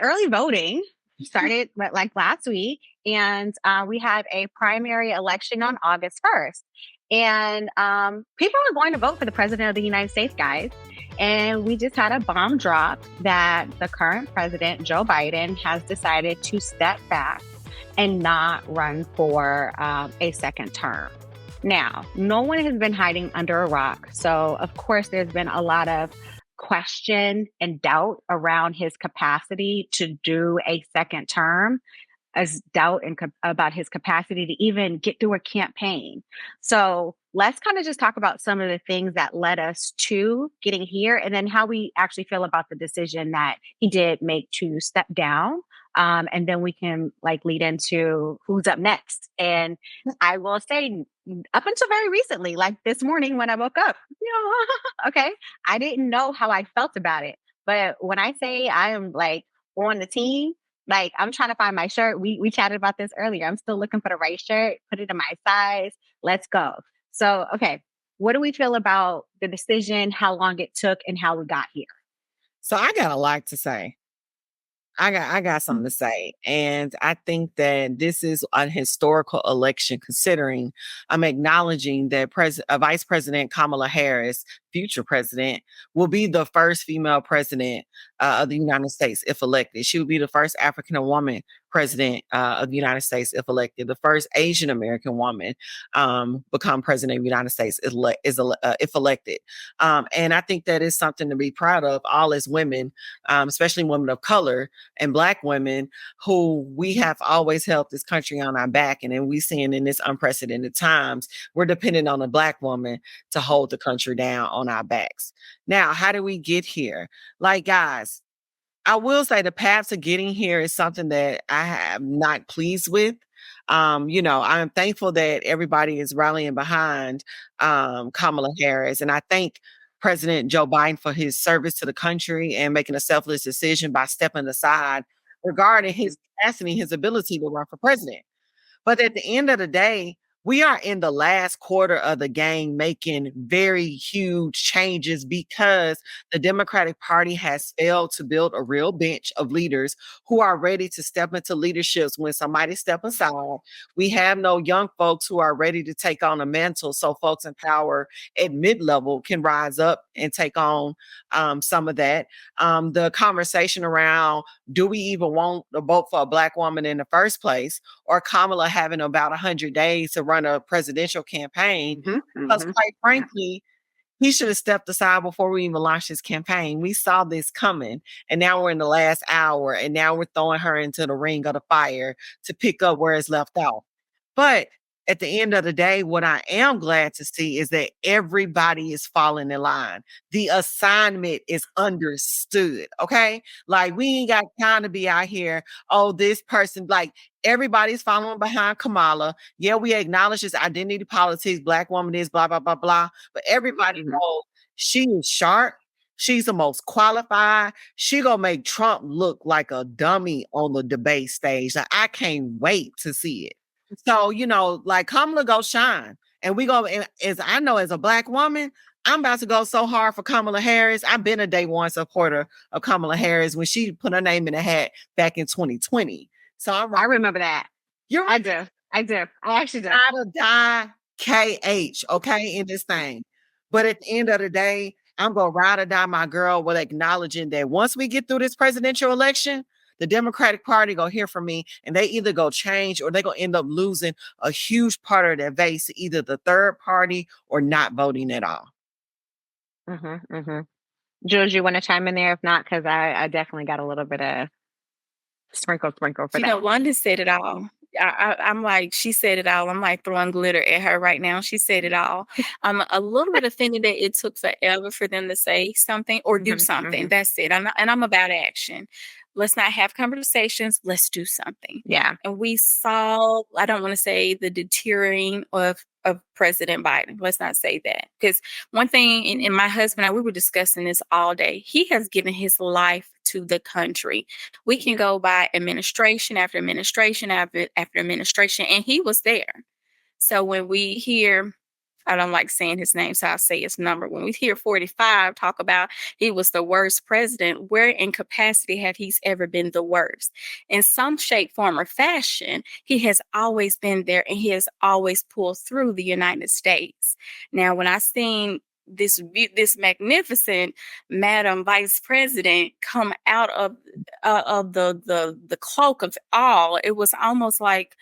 early voting started like last week, and we have a primary election on August 1st. And people are going to vote for the president of the United States, guys. And we just had a bomb drop that the current president, Joe Biden, has decided to step back and not run for a second term. Now, no one has been hiding under a rock. So, of course, there's been a lot of question and doubt around his capacity to do a second term, as doubt about his capacity to even get through a campaign. So let's kind of just talk about some of the things that led us to getting here, and then how we actually feel about the decision that he did make to step down. And then we can like lead into who's up next. And I will say, up until very recently, like this morning when I woke up, okay, I didn't know how I felt about it. But when I say I am like on the team, like I'm trying to find my shirt. We chatted about this earlier. I'm still looking for the right shirt, put it in my size. Let's go. So, okay, what do we feel about the decision, how long it took, and how we got here? So I got a lot to say. I got something to say. And I think that this is a historical election, considering I'm acknowledging that Vice President Kamala Harris, future president, will be the first female president of the United States if elected. She will be the first African woman president of the United States if elected, the first Asian American woman become president of the United States if elected. And I think that is something to be proud of, all as women, especially women of color and Black women, who we have always held this country on our back. And then we seeing in this unprecedented times, we're dependent on a Black woman to hold the country down on our backs. Now, how do we get here? Like, guys, I will say the path to getting here is something that I am not pleased with. I'm thankful that everybody is rallying behind Kamala Harris. And I thank President Joe Biden for his service to the country and making a selfless decision by stepping aside regarding his capacity, his ability to run for president. But at the end of the day, we are in the last quarter of the game making very huge changes because the Democratic Party has failed to build a real bench of leaders who are ready to step into leaderships when somebody step aside. We have no young folks who are ready to take on a mantle so folks in power at mid-level can rise up and take on some of that. The conversation around, do we even want to vote for a Black woman in the first place, or Kamala having about 100 days to run a presidential campaign, because quite frankly, he should have stepped aside before we even launched his campaign. We saw this coming, and now we're in the last hour, and now we're throwing her into the ring of the fire to pick up where it's left off. But at the end of the day, what I am glad to see is that everybody is falling in line. The assignment is understood, okay? Like, we ain't got time to be out here, oh, this person, like, everybody's following behind Kamala. Yeah, we acknowledge this identity politics, Black woman is blah, blah, blah, blah. But everybody knows she is sharp. She's the most qualified. She gonna make Trump look like a dummy on the debate stage. Like, I can't wait to see it. So, like, Kamala go shine. And we go, as I know, as a Black woman, I'm about to go so hard for Kamala Harris. I've been a day one supporter of Kamala Harris when she put her name in the hat back in 2020. So I remember that. I do. I actually do. Ride or die KH, okay, in this thing. But at the end of the day, I'm going to ride or die my girl with acknowledging that once we get through this presidential election, the Democratic Party go hear from me, and they either go change or they going to end up losing a huge part of their base to either the third party or not voting at all. Jules, you want to chime in there? If not, because I definitely got a little bit of sprinkle for that. Wanda said it all. I'm like, she said it all. I'm like throwing glitter at her right now. She said it all. I'm a little bit offended that it took forever for them to say something or do something. That's it. I'm about action. Let's not have conversations. Let's do something. Yeah. And we saw, I don't want to say the deterring of President Biden. Let's not say that. Because one thing, and my husband and I, we were discussing this all day. He has given his life to the country. We can go by administration after administration after administration, and he was there. So when we hear, I don't like saying his name, so I'll say his number. When we hear 45 talk about he was the worst president, where in capacity have he ever been the worst? In some shape, form, or fashion, he has always been there and he has always pulled through the United States. Now, when I seen this magnificent Madam Vice President come out of the cloak of all, it was almost like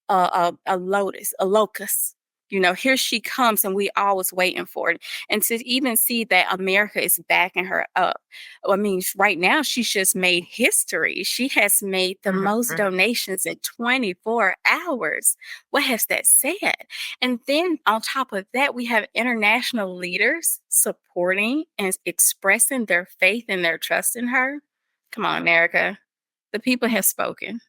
a lotus, a locust. You know, here she comes, and we always waiting for it. And to even see that America is backing her up. I mean, right now she's just made history. She has made the most donations in 24 hours. What has that said? And then on top of that, we have international leaders supporting and expressing their faith and their trust in her. Come on, America. The people have spoken.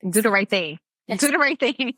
Do the right thing. Yes. Do the right thing.